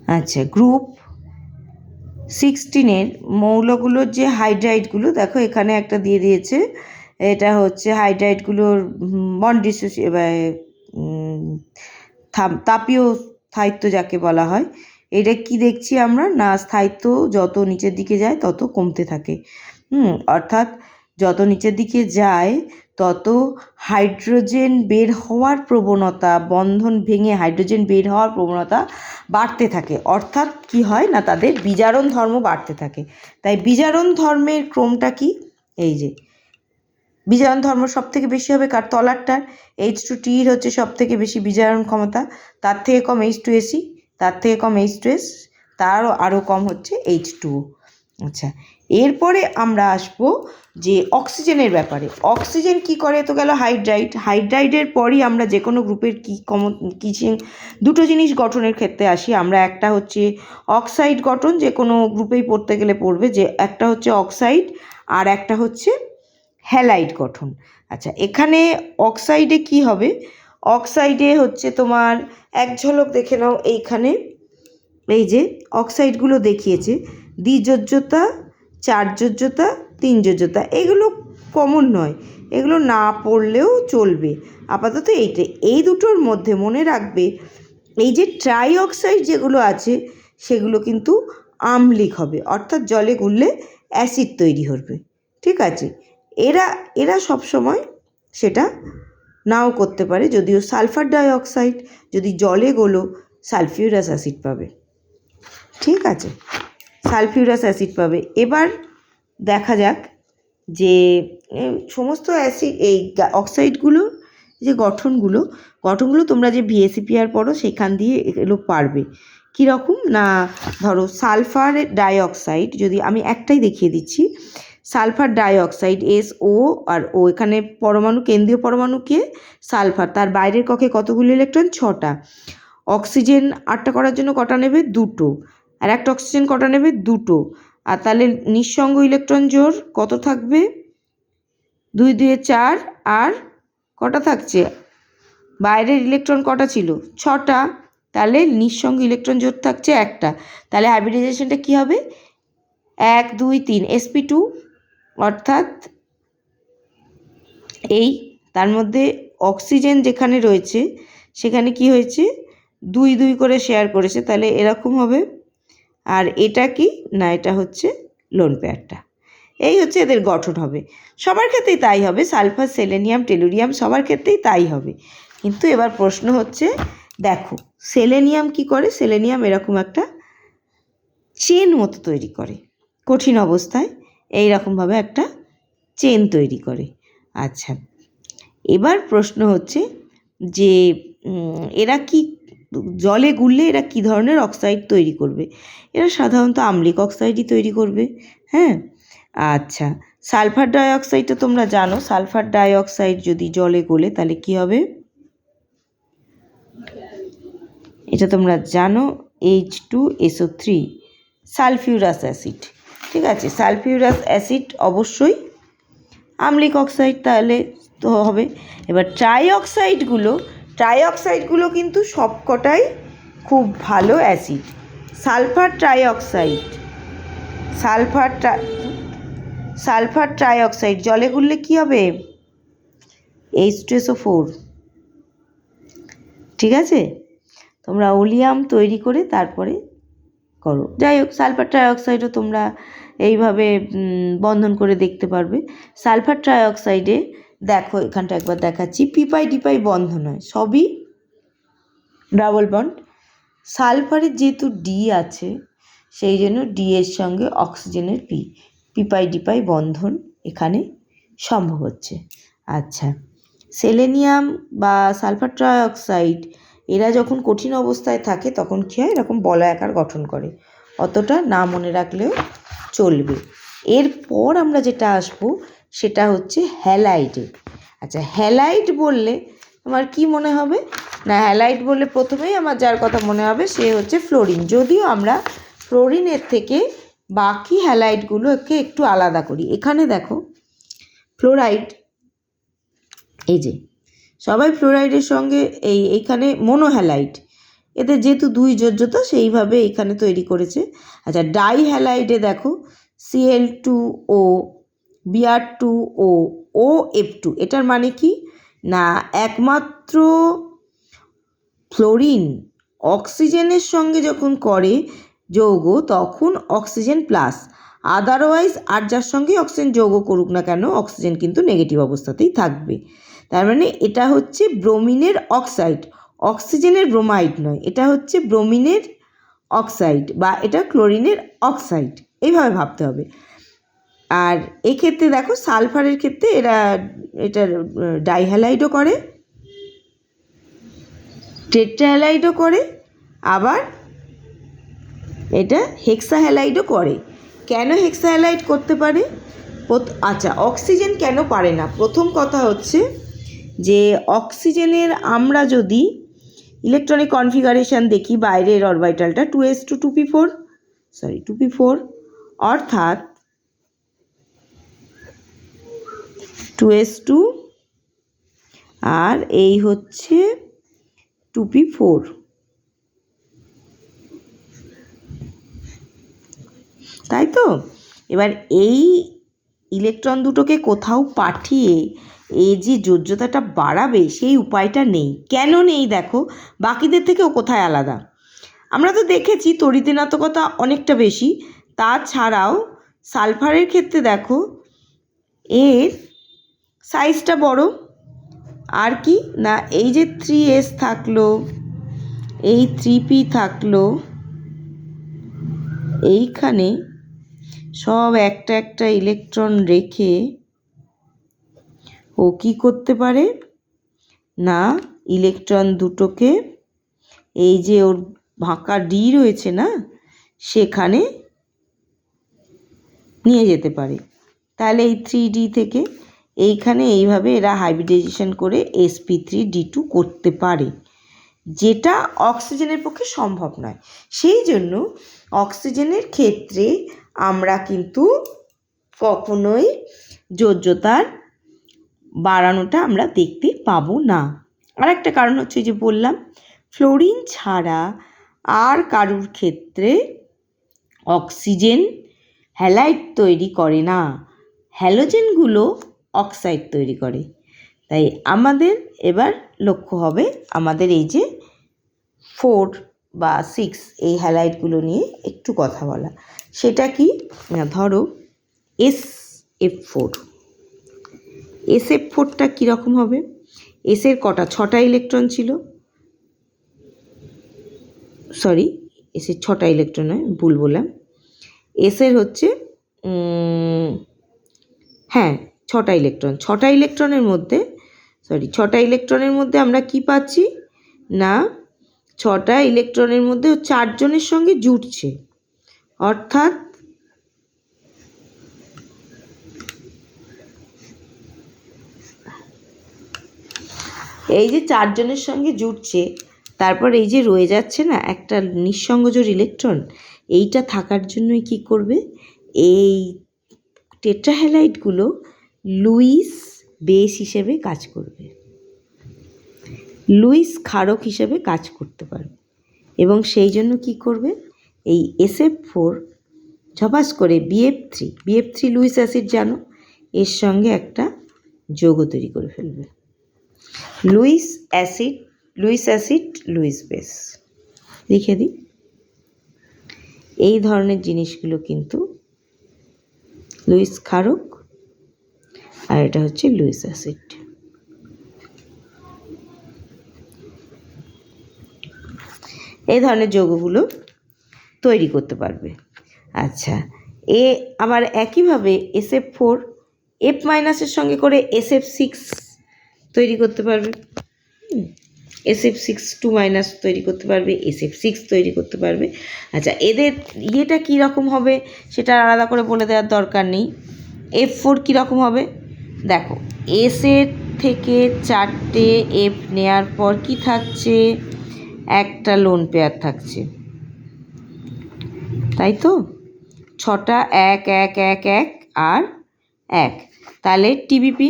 আচ্ছা, গ্রুপ 16-এর মৌলগুলোর যে হাইড্রাইডগুলো দেখো এখানে একটা দিয়ে দিয়েছে, এটা হচ্ছে হাইড্রাইডগুলোর বন্ড তাপীয় স্থায়িত্ব যাকে বলা হয়। এটা কি দেখছি আমরা না, স্থায়িত্ব যত নিচের দিকে যায় তত কমতে থাকে। অর্থাৎ যত নিচের দিকে যায় তত হাইড্রোজেন বের হওয়ার প্রবণতা, বন্ধন ভেঙে হাইড্রোজেন বের হওয়ার প্রবণতা বাড়তে থাকে। অর্থাৎ কি হয় না, তাদের বিজারণ ধর্ম বাড়তে থাকে। তাই বিজারণ ধর্মের ক্রমটা কি, এই যে বিজারণ ধর্ম সব থেকে বেশি হবে কার, তলারটার। H2T হচ্ছে সব থেকে বেশি বিজারণ ক্ষমতা, তার থেকে কম H2Ac, তার থেকে কম H2S, তারও আরও কম হচ্ছে H2O। আচ্ছা, এরপরে আমরা আসবো যে অক্সিজেনের ব্যাপারে। অক্সিজেন কি করে, তো গেল হাইড্রাইড। হাইড্রাইডের পরই আমরা যে কোনো গ্রুপের দুটো জিনিস গঠনের ক্ষেত্রে আসি আমরা। একটা হচ্ছে অক্সাইড গঠন, যে কোনো গ্রুপেই পড়তে গেলে পড়বে, যে একটা হচ্ছে অক্সাইড আর একটা হচ্ছে হ্যালাইড গঠন। আচ্ছা, এখানে অক্সাইডে কি হবে, অক্সাইডে হচ্ছে তোমার এক ঝলক দেখে নাও। এইখানে এই যে অক্সাইডগুলো দেখিয়েছে, দ্বিযোজ্যতা, চারযোজ্যতা, তিনযোজ্যতা, এগুলো কমন নয়, এগুলো না পড়লেও চলবে আপাতত। এই দুটোর মধ্যে মনে রাখবে, এই যে ট্রাই অক্সাইড যেগুলো আছে সেগুলো কিন্তু আম্লিক হবে, অর্থাৎ জলে গুললে অ্যাসিড তৈরি হবে। ঠিক আছে, এরা সবসময় সেটা নাও করতে পারে, যদিও সালফার ডাইঅক্সাইড যদি জলে গোলো সালফিউরাস অ্যাসিড পাবে। ঠিক আছে, সালফিউরাস অ্যাসিড পাবে। এবার দেখা যাক যে সমস্ত অ্যাসিড, এই অক্সাইডগুলো যে গঠনগুলো তোমরা যে VSEPR পড়ো সেখান দিয়ে এগুলো পারবে। কীরকম না, ধরো সালফার ডাইঅক্সাইড, যদি আমি একটাই দেখিয়ে দিচ্ছি, সালফার ডাইঅক্সাইড SO আর ও, এখানে পরমাণু, কেন্দ্রীয় পরমাণুকে সালফার, তার বাইরের কক্ষে কতগুলো ইলেকট্রন, 6টা। অক্সিজেন 8টা করার জন্য কটা নেবে, 2টো। আর একটা অক্সিজেন কটা নেবে, 2টো। আর তাহলে নিঃসঙ্গ ইলেকট্রন জোড় কত থাকবে, 2 2 4, আর কটা থাকছে, বাইরের ইলেকট্রন কটা ছিল, 6টা। তাহলে নিঃসঙ্গ ইলেকট্রন জোড় থাকছে একটা। তাহলে হাইব্রিডাইজেশনটা কী হবে, 1 2 3 sp2, অর্থাৎ এই তার মধ্যে অক্সিজেন যেখানে রয়েছে সেখানে কি হয়েছে, 2 2 করে শেয়ার করেছে, তাহলে এরকম হবে। আর এটা কি না, এটা হচ্ছে লোন পেয়ারটা। এই হচ্ছে এদের গঠন হবে, সবার ক্ষেত্রেই তাই হবে, সালফার, সেলেনিয়াম, টেলুরিয়াম সবার ক্ষেত্রেই তাই হবে। কিন্তু এবার প্রশ্ন হচ্ছে, দেখো সেলেনিয়াম কি করে, সেলেনিয়াম এরকম একটা চেন মতো তৈরি করে, কঠিন অবস্থায় এইরকমভাবে একটা চেন তৈরি করে। আচ্ছা, এবার প্রশ্ন হচ্ছে যে এরা কি জলে গুললে এরা কী ধরনের অক্সাইড তৈরি করবে, এরা সাধারণত আম্লিক অক্সাইডই তৈরি করবে। হ্যাঁ, আচ্ছা, সালফার ডাইঅক্সাইডটা তোমরা জানো, সালফার ডাইঅক্সাইড যদি জলে গোলে তাহলে কি হবে, এটা তোমরা জানো, H2SO3, সালফিউরাস অ্যাসিড। ঠিক আছে, সালফিউরাস অ্যাসিড অবশ্যই আম্লিক অক্সাইড তাহলে তো হবে। এবার ট্রাইঅক্সাইডগুলো কিন্তু সবকটাই খুব ভালো অ্যাসিড। সালফার ট্রাইঅক্সাইড জলে গুললে কী হবে, H2SO4। ঠিক আছে, তোমরা ওলিয়াম তৈরি করে তারপরে করো। যাই হোক, সালফার ট্রাইঅক্সাইডও তোমরা এইভাবে বন্ধন করে দেখতে পারবে। সালফার ট্রাইঅক্সাইডে দেখো, এখানটা একবার দেখাচ্ছি, পিপাই ডিপাই বন্ধন হয়, সবই ডাবল বন্ড। সালফারের যেহেতু ডি আছে সেই জন্য ডি এর সঙ্গে অক্সিজেনের পিপাই ডিপাই বন্ধন এখানে সম্ভব হচ্ছে। আচ্ছা, সেলেনিয়াম বা সালফার ট্রাইঅক্সাইড এরা যখন কঠিন অবস্থায় থাকে তখন কী হয়, এরকম বলয়াকার গঠন করে, অতটা না মনে রাখলেও চলবে। এরপর আমরা যেটা আসবো সেটা হচ্ছে হ্যালাইডে। আচ্ছা, হ্যালাইড বললে তোমার কি মনে হবে না, হ্যালাইড বললে প্রথমেই আমার যার কথা মনে হবে সে হচ্ছে ফ্লোরিন, যদিও আমরা ফ্লোরিনের থেকে বাকি হ্যালাইডগুলোকে একটু আলাদা করি। এখানে দেখো ফ্লোরাইড, এই যে সবাই ফ্লোরাইডের সঙ্গে এইখানে মোনোহ্যালাইড, এদের যেহেতু দুই যোজ্যতা সেইভাবে এখানে তৈরি করেছে। আচ্ছা, ডাই হ্যালাইডে দেখো Cl2O, Br2O, OF2, এটার মানে কি না একমাত্র ফ্লোরিন অক্সিজেনের সঙ্গে যখন করে যৌগ তখন অক্সিজেন প্লাস, আদারওয়াইজ আর যার সঙ্গে অক্সিজেন যৌগ করুক না কেন অক্সিজেন কিন্তু নেগেটিভ অবস্থাতেই থাকবে। তার মানে এটা হচ্ছে ব্রোমিনের অক্সাইড, অক্সিজেনের ব্রোমাইড নয়, এটা হচ্ছে ব্রোমিনের অক্সাইড বা এটা ক্লোরিনের অক্সাইড, এইভাবে ভাবতে হবে। আর এক্ষেত্রে দেখো সালফারের ক্ষেত্রে এটার ডাইহ্যালাইডও করে, টেট্রাহ্যালাইডও করে, আবার এটা হেক্সাহ্যালাইডও করে। কেন হেক্সাহ্যালাইড করতে পারে? আচ্ছা, অক্সিজেন কেন পারে না? প্রথম কথা হচ্ছে যে অক্সিজেনের আমরা যদি ইলেকট্রনিক কনফিগারেশন দেখি বাইরের অরবিটালটা 2s2 2p4 অর্থাৎ 2s2 আর এই হচ্ছে 2p4। তাই তো? এবার এই ইলেকট্রন দুটোকে কোথাও পাঠিয়ে এই যে যোজ্যতাটা বাড়াবে সেই উপায়টা নেই। কেন নেই দেখো, বাকিদের থেকেও কোথায় আলাদা? আমরা তো দেখেছি তড়িৎঋণাত্মকতা অনেকটা বেশি, তাছাড়াও সালফারের ক্ষেত্রে দেখো এর সাইজটা বড়। আর কি না, এই যে 3s থাকলো, এই 3p থাকলো, এইখানে সব একটা একটা ইলেকট্রন রেখে ও কি করতে পারে না ইলেকট্রন দুটোকে এই যে ওর ফাঁকা ডি রয়েছে না সেখানে নিয়ে যেতে পারে। তাহলে এই 3d থেকে এইখানে এইভাবে এরা হাইব্রিডাইজেশন করে sp3d2 করতে পারে, যেটা অক্সিজেনের পক্ষে সম্ভব নয়। সেই জন্য অক্সিজেনের ক্ষেত্রে আমরা কিন্তু কখনোই যোজ্যতার বাড়ানোটা আমরা দেখতে পাবো না। আর একটা কারণ হচ্ছে যে বললাম ফ্লোরিন ছাড়া আর কারুর ক্ষেত্রে অক্সিজেন হ্যালাইড তৈরি করে না, হ্যালোজেনগুলো অক্সাইড তৈরি করে। তাই আমাদের এবার লক্ষ্য হবে আমাদের এই যে 4 বা 6 এই হ্যালাইডগুলো নিয়ে একটু কথা বলা। সেটা কি না, ধরো SF4, SF4টা কীরকম হবে? এসের কটা 6টা ইলেকট্রন ছিল, সরি এসের 6টা ইলেকট্রন নয়, ভুল বললাম। এসের হচ্ছে হ্যাঁ 6টা ইলেকট্রন, 6টা ইলেকট্রনের মধ্যে 6টা ইলেকট্রনের মধ্যে আমরা কি পাচ্ছি না 6টা ইলেকট্রনের মধ্যে 4 জনের সঙ্গে জুটছে, অর্থাৎ এই যে 4 জনের সঙ্গে জুটছে, তারপর এই যে রয়ে যাচ্ছে না একটা নিঃসংযোজক ইলেকট্রন, এইটা থাকার জন্যই কি করবে এই টেট্রাহ্যালাইডগুলো লুইস বেস হিসেবে কাজ করবে, লুইস ক্ষারক হিসেবে কাজ করতে পারবে। এবং সেই জন্য কি করবে এই SF4 ঝপাস করে BF3 লুইস অ্যাসিড জানো, এর সঙ্গে একটা যৌগ তৈরি করে ফেলবে, লুইস অ্যাসিড লুইস বেস। লিখে দিই, এই ধরনের জিনিসগুলো কিন্তু লুইস ক্ষারক আর এটা হচ্ছে লুইস অ্যাসিড। এই ধরনের যৌগগুলো তৈরি করতে পারবে। আচ্ছা, আবার একইভাবে SF4 F মাইনাসের সঙ্গে করে SF6 তৈরি করতে পারবে, SF6 2 মাইনাস তৈরি করতে পারবে, SF6 তৈরি করতে পারবে। আচ্ছা, এদের ইয়েটা কীরকম হবে সেটা আলাদা করে বলে দেওয়ার দরকার নেই। F4 কীরকম হবে দেখো, এসের থেকে 4টে F নেওয়ার পর কি থাকছে একটা লোন পেয়ার থাকছে, তাই তো 6টা 1 1 1 1 আর 1, তাহলে TBP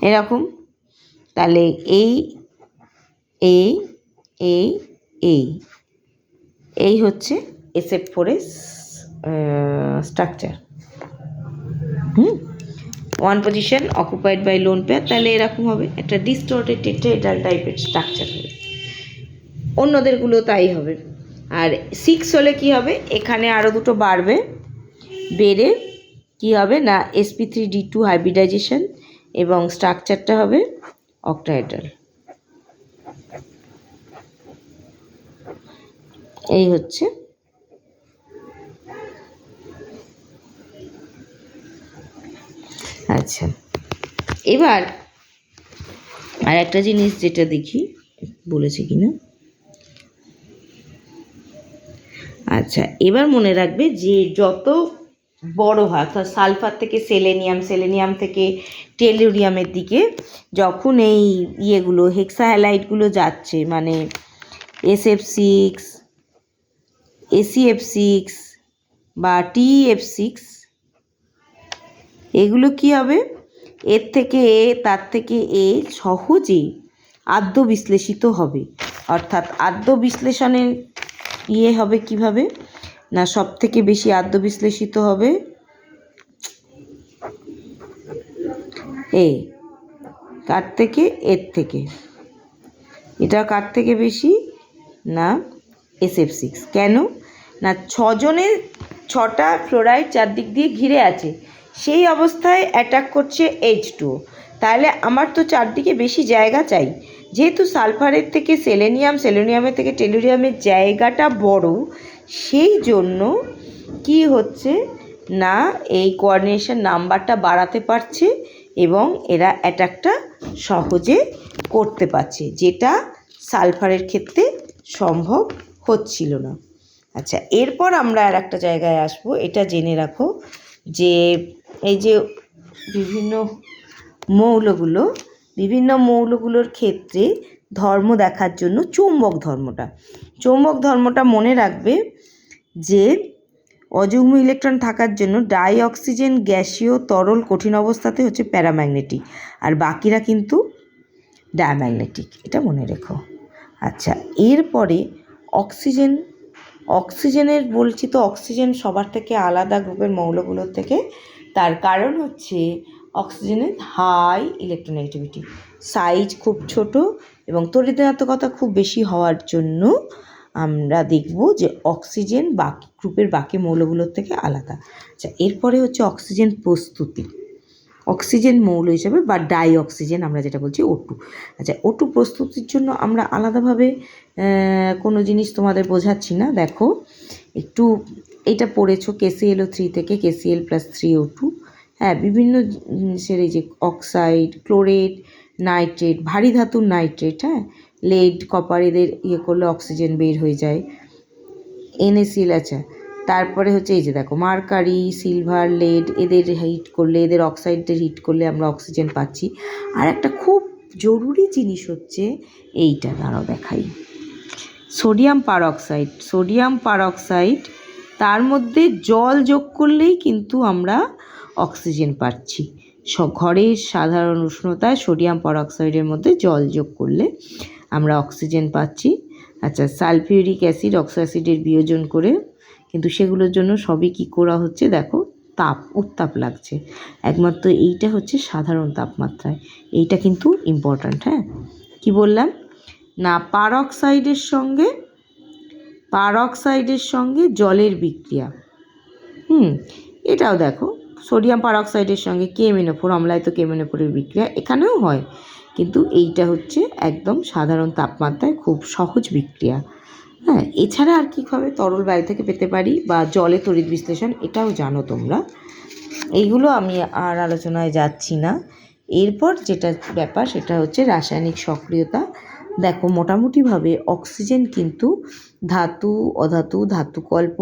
এরকম। তাহলে এই এই এই এই এই হচ্ছে SF4 এর structure. One position occupied by lone pair, তাহলে এরকম হবে, একটা ডিস্টর্টেড টেট্রাহেড্রাল টাইপের স্ট্রাকচার হবে। অন্যদেরগুলো তাই হবে। আর 6 হলে কি হবে, এখানে আরও দুটো বাড়বে, বেড়ে কি হবে না sp3d2 হাইব্রিডাইজেশন এবং স্ট্রাকচারটা হবে অক্টাহেড্রাল। এই হচ্ছে আচ্ছা। এবার আর একটা জিনিস যেটা দেখি বলেছে কিনা, আচ্ছা এবার মনে রাখবে যে যত বড় হয় অর্থাৎ সালফার থেকে সেলেনিয়াম, সেলেনিয়াম থেকে টেলুরিয়ামের দিকে যখন এই ইয়েগুলো হেক্সাহ্যালাইডগুলো যাচ্ছে, মানে SF6, ACF6 বা TF6, এগুলো কি হবে, এর থেকে এ তার থেকে এ সহজেই আদ্য বিশ্লেষিত হবে। অর্থাৎ আদ্য বিশ্লেষণের ইয়ে হবে কিভাবে না, সব থেকে বেশি আদ্য বিশ্লেষিত হবে এ, কার থেকে, এর থেকে। এটা কার থেকে বেশি না SF6। কেন না 6জনের 6টা ফ্লোরাইড চারদিক দিয়ে ঘিরে আছে, সেই অবস্থায় অ্যাটাক করছে H2O, তাহলে আমার তো চারদিকে বেশি জায়গা চাই। যেহেতু সালফারের থেকে সেলেনিয়াম, সেলেনিয়ামের থেকে টেলুরিয়ামের জায়গাটা বড়, সেই জন্য কি হচ্ছে না এই কোঅর্ডিনেশন নাম্বারটা বাড়াতে পারছে এবং এরা অ্যাটাকটা সহজে করতে পারছে, যেটা সালফারের ক্ষেত্রে সম্ভব হচ্ছিল না। আচ্ছা, এরপর আমরা আর একটা জায়গায় আসবো, এটা জেনে রাখো যে এই যে বিভিন্ন মৌলগুলোর ক্ষেত্রে ধর্ম দেখার জন্য চৌম্বক ধর্মটা মনে রাখবে যে অযুগ্ম ইলেকট্রন থাকার জন্য ডাই অক্সিজেন গ্যাসীয় তরল কঠিন অবস্থাতে হচ্ছে প্যারাম্যাগনেটিক, আর বাকিরা কিন্তু ডায়াম্যাগনেটিক, এটা মনে রেখো। আচ্ছা, এরপরে অক্সিজেনের বলছি তো, অক্সিজেন সবার থেকে আলাদা গ্রুপের মৌলগুলোর থেকে, তার কারণ হচ্ছে অক্সিজেনের হাই ইলেকট্রোনেগেটিভিটি, সাইজ খুব ছোট এবং তড়িৎ-ঋণাত্মকতা খুব বেশি হওয়ার জন্য আমরা দেখব যে অক্সিজেন বাকি গ্রুপের বাকি মৌলগুলোর থেকে আলাদা। আচ্ছা, এরপরে হচ্ছে অক্সিজেন প্রস্তুতি, অক্সিজেন মৌল হিসেবে বা ডাই অক্সিজেন আমরা যেটা বলছি O2। আচ্ছা, O2 প্রস্তুতির জন্য আমরা আলাদাভাবে কোনো জিনিস তোমাদের বোঝাচ্ছি না, দেখো একটু এটা পড়েছো KClO3 থেকে KCl+3O2। হ্যাঁ, বিভিন্ন জিনিসের এই যে অক্সাইড, ক্লোরেট, নাইট্রেট, ভারী ধাতুর নাইট্রেট, হ্যাঁ লেড, কপার, এদের ইয়ে করলে অক্সিজেন বের হয়ে যায়, NaCl। আচ্ছা, তারপরে হচ্ছে এই যে দেখো মার্কারি, সিলভার, লেড, এদের হিট করলে, এদের অক্সাইডদের হিট করলে আমরা অক্সিজেন পাচ্ছি। আর একটা খুব জরুরি জিনিস হচ্ছে এইটা, দাঁড়াও দেখাই, সোডিয়াম পারঅক্সাইড, তার মধ্যে জল যোগ করলেই কিন্তু আমরা অক্সিজেন পাচ্ছি। ঘরের সাধারণ উষ্ণতায় সোডিয়াম পারঅক্সাইডের মধ্যে জল যোগ করলে আমরা অক্সিজেন পাচ্ছি। আচ্ছা, সালফিউরিক অ্যাসিড, অক্সো অ্যাসিডের বিয়োজন করে, কিন্তু সেগুলোর জন্য সবই কী করা হচ্ছে দেখো, উত্তাপ লাগছে। একমাত্র এইটা হচ্ছে সাধারণ তাপমাত্রায়, এইটা কিন্তু ইম্পর্ট্যান্ট। হ্যাঁ, কি বললাম না, পারঅক্সাইডের সঙ্গে জলের বিক্রিয়া, এটাও দেখো সোডিয়াম পারঅক্সাইডের সঙ্গে KMnO4, অম্লায়িত KMnO4-এর বিক্রিয়া এখানেও হয়, কিন্তু এইটা হচ্ছে একদম সাধারণ তাপমাত্রায় খুব সহজ বিক্রিয়া। হ্যাঁ, এছাড়া আর কী হবে, তরল বাইরে থেকে পেতে পারি বা জলে তড়িৎ বিশ্লেষণ, এটাও জানো তোমরা, এইগুলো আমি আর আলোচনায় যাচ্ছি না। এরপর যেটা ব্যাপার সেটা হচ্ছে রাসায়নিক সক্রিয়তা। দেখো মোটামুটিভাবে অক্সিজেন কিন্তু ধাতু, অধাতু, ধাতুকল্প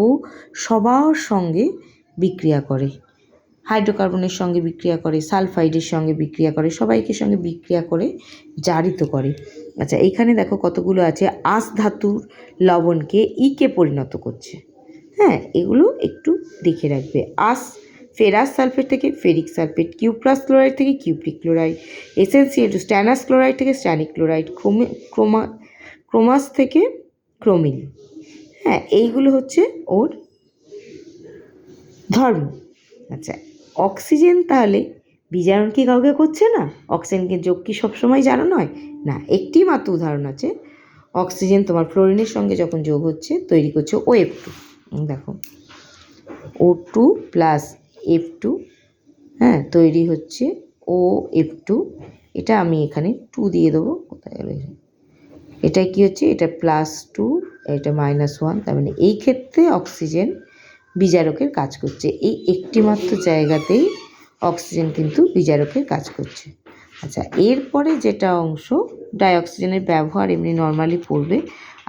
সবার সঙ্গে বিক্রিয়া করে, হাইড্রোকার্বনের সঙ্গে বিক্রিয়া করে, সালফাইডের সঙ্গে বিক্রিয়া করে, সবাইকে সঙ্গে বিক্রিয়া করে জারিত করে। আচ্ছা, এইখানে দেখো কতগুলো আছে, আঁশ ধাতুর লবণকে ইকে পরিণত করছে। হ্যাঁ, এগুলো একটু দেখে রাখবে। আঁশ ফেরাস সালফেট থেকে ফেরিক সালফেট, কিউপ্রাস ক্লোরাইড থেকে কিউপ্রিক ক্লোরাইড, এসেন্সিয়েল স্ট্যানাস ক্লোরাইড থেকে স্ট্যানিক ক্লোরাইড, ক্রোমাস থেকে ক্রোমিন। হ্যাঁ, এইগুলো হচ্ছে ওর ধর্ম। আচ্ছা, অক্সিজেন তাহলে বিজারণ কি কাউকে করছে না? অক্সিজেনকে যোগ কি সবসময় জানো নয়? না, একটি মাত্র উদাহরণ আছে। অক্সিজেন তোমার ফ্লোরিনের সঙ্গে যখন যোগ হচ্ছে তৈরি করছে OF2। দেখো, O2 প্লাস F2, হ্যাঁ, তৈরি হচ্ছে OF2। এটা আমি এখানে 2 দিয়ে দেবো। কোথায় গেল? এটা কি হচ্ছে? এটা +2, এটা -1। তার মানে এই ক্ষেত্রে অক্সিজেন বিজারকের কাজ করছে। এই একটি মাত্র জায়গাতেই অক্সিজেন কিন্তু বিজারকের কাজ করছে। আচ্ছা, এরপরে যেটা অংশ, ডাইঅক্সিজেনের ব্যবহার এমনি নর্মালি পড়বে,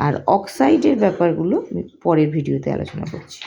আর অক্সাইডের ব্যাপারগুলো আমি পরের ভিডিওতে আলোচনা করছি।